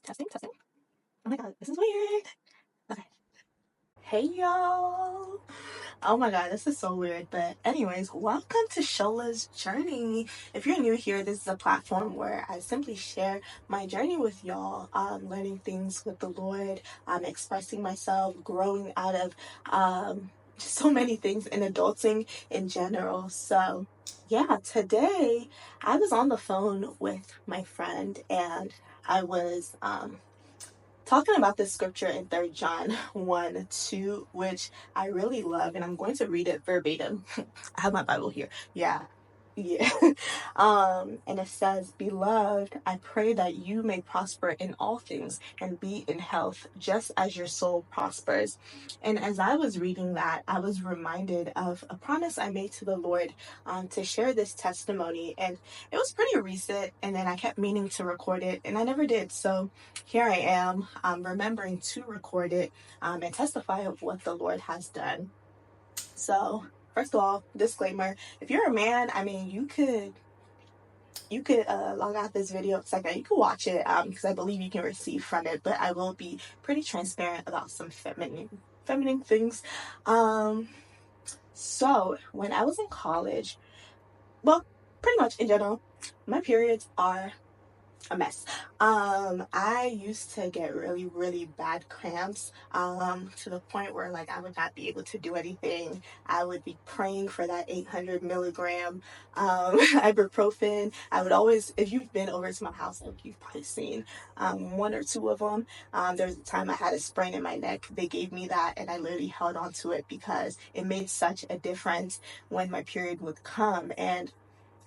Testing, testing. Oh my god, this is weird. Okay. Hey y'all. Oh my god, this is so weird. But anyways, welcome to Shola's Journey. If you're new here, this is a platform where I simply share my journey with y'all, learning things with the Lord, expressing myself, growing out of just so many things, and adulting in general. So yeah, today I was on the phone with my friend and I was talking about this scripture in 3 John 1:2, which I really love, and I'm going to read it verbatim. I have my Bible here. Yeah. And it says, "Beloved, I pray that you may prosper in all things and be in health, just as your soul prospers." And as I was reading that, I was reminded of a promise I made to the Lord to share this testimony. And it was pretty recent, and then I kept meaning to record it, and I never did. So here I am, remembering to record it and testify of what the Lord has done. So first of all, disclaimer: if you're a man, I mean, you could log out this video. It's like you could watch it because I believe you can receive from it. But I will be pretty transparent about some feminine things. So when I was in college, well, pretty much in general, my periods are a mess. I used to get really, really bad cramps, to the point where like I would not be able to do anything. I would be praying for that 800 milligram ibuprofen. I would always, if you've been over to my house, like you've probably seen one or two of them. There was a time I had a sprain in my neck. They gave me that, and I literally held on to it because it made such a difference when my period would come. And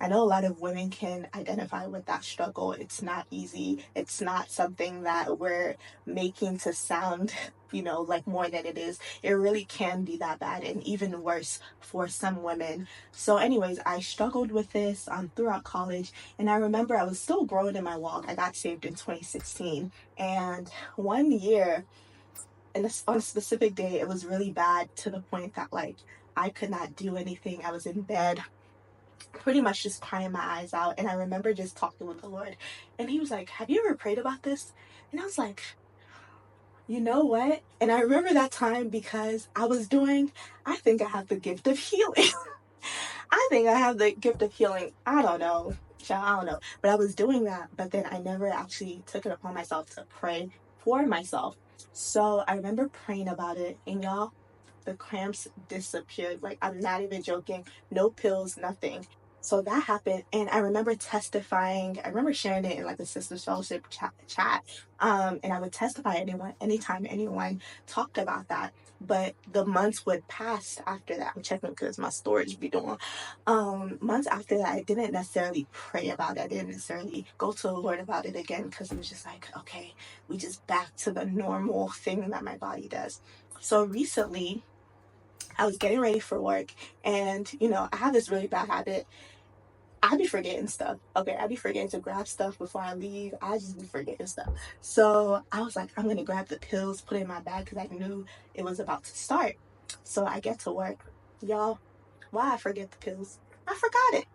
I know a lot of women can identify with that struggle. It's not easy. It's not something that we're making to sound, like more than it is. It really can be that bad, and even worse for some women. So anyways, I struggled with this throughout college, and I remember I was still growing in my walk. I got saved in 2016, and one year, on a specific day, it was really bad to the point that like I could not do anything. I was in bed pretty much just crying my eyes out. And I remember just talking with the Lord, and he was like, "Have you ever prayed about this?" And I was like, "You know what?" And I remember that time because I think I have the gift of healing. I think I have the gift of healing. I don't know. Child, I don't know. But I was doing that, but then I never actually took it upon myself to pray for myself. So I remember praying about it, and y'all, the cramps disappeared. Like, I'm not even joking. No pills, nothing. So that happened, and I remember testifying. I remember sharing it in like the Sisters Fellowship chat. And I would testify anytime anyone talked about that. But the months would pass after that. I'm checking because my storage be doing. Months after that, I didn't necessarily pray about it. I didn't necessarily go to the Lord about it again because it was just like, okay, we just back to the normal thing that my body does. So recently, I was getting ready for work, and I have this really bad habit. I be forgetting stuff. Okay, I be forgetting to grab stuff before I leave. I just be forgetting stuff. So I was like, I'm gonna grab the pills, put it in my bag because I knew it was about to start. So I get to work, y'all. Why I forget the pills? I forgot it.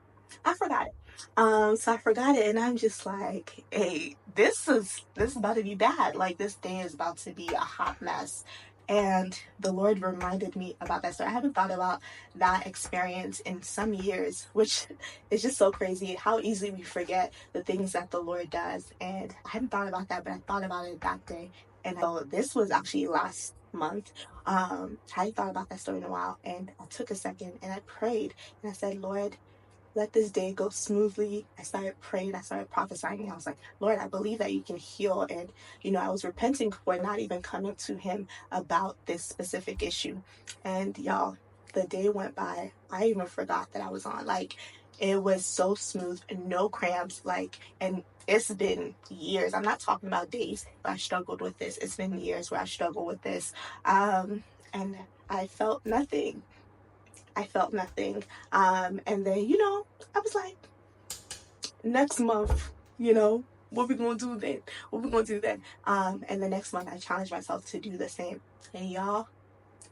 So I forgot it, and I'm just like, hey, this is about to be bad. Like, this day is about to be a hot mess. And the Lord reminded me about that. So I haven't thought about that experience in some years, which is just so crazy how easily we forget the things that the Lord does. And I hadn't thought about that, but I thought about it that day. And so this was actually last month. I hadn't thought about that story in a while, and I took a second and I prayed, and I said, "Lord, let this day go smoothly." I started praying, I started prophesying, and I was like, "Lord, I believe that you can heal." And I was repenting for not even coming to him about this specific issue. And y'all, the day went by, I even forgot that I was on. Like, it was so smooth, no cramps, and it's been years. I'm not talking about days, but I struggled with this. It's been years where I struggled with this. And I felt nothing. And then, I was like, next month, what we gonna do then? And the next month I challenged myself to do the same. And y'all,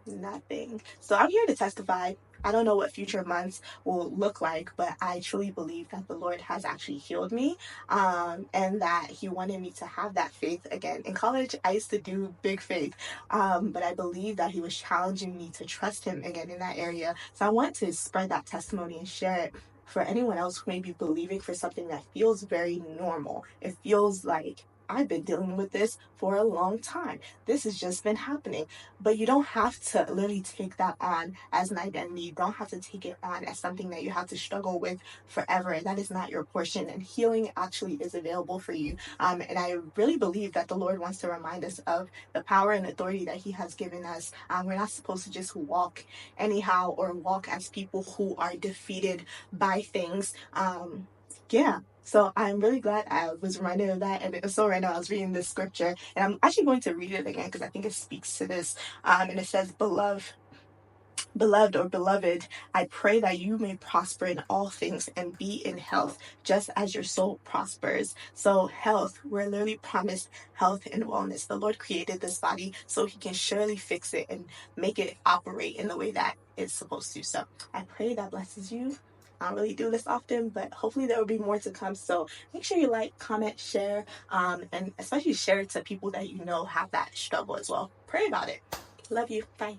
nothing. So I'm here to testify. I don't know what future months will look like, but I truly believe that the Lord has actually healed me, and that He wanted me to have that faith again. In college, I used to do big faith, but I believe that He was challenging me to trust Him again in that area. So I want to spread that testimony and share it for anyone else who may be believing for something that feels very normal. It feels like I've been dealing with this for a long time. This has just been happening. But you don't have to literally take that on as an identity. You don't have to take it on as something that you have to struggle with forever. That is not your portion. And healing actually is available for you. And I really believe that the Lord wants to remind us of the power and authority that He has given us. We're not supposed to just walk anyhow or walk as people who are defeated by things. Yeah. So I'm really glad I was reminded of that. And it was so random. I was reading this scripture, and I'm actually going to read it again because I think it speaks to this. And it says, Beloved or beloved, I pray that you may prosper in all things and be in health, just as your soul prospers. So health, we're literally promised health and wellness. The Lord created this body so He can surely fix it and make it operate in the way that it's supposed to. So I pray that blesses you. I don't really do this often, but hopefully there will be more to come. So make sure you like, comment, share, and especially share it to people that you know have that struggle as well. Pray about it. Love you. Bye.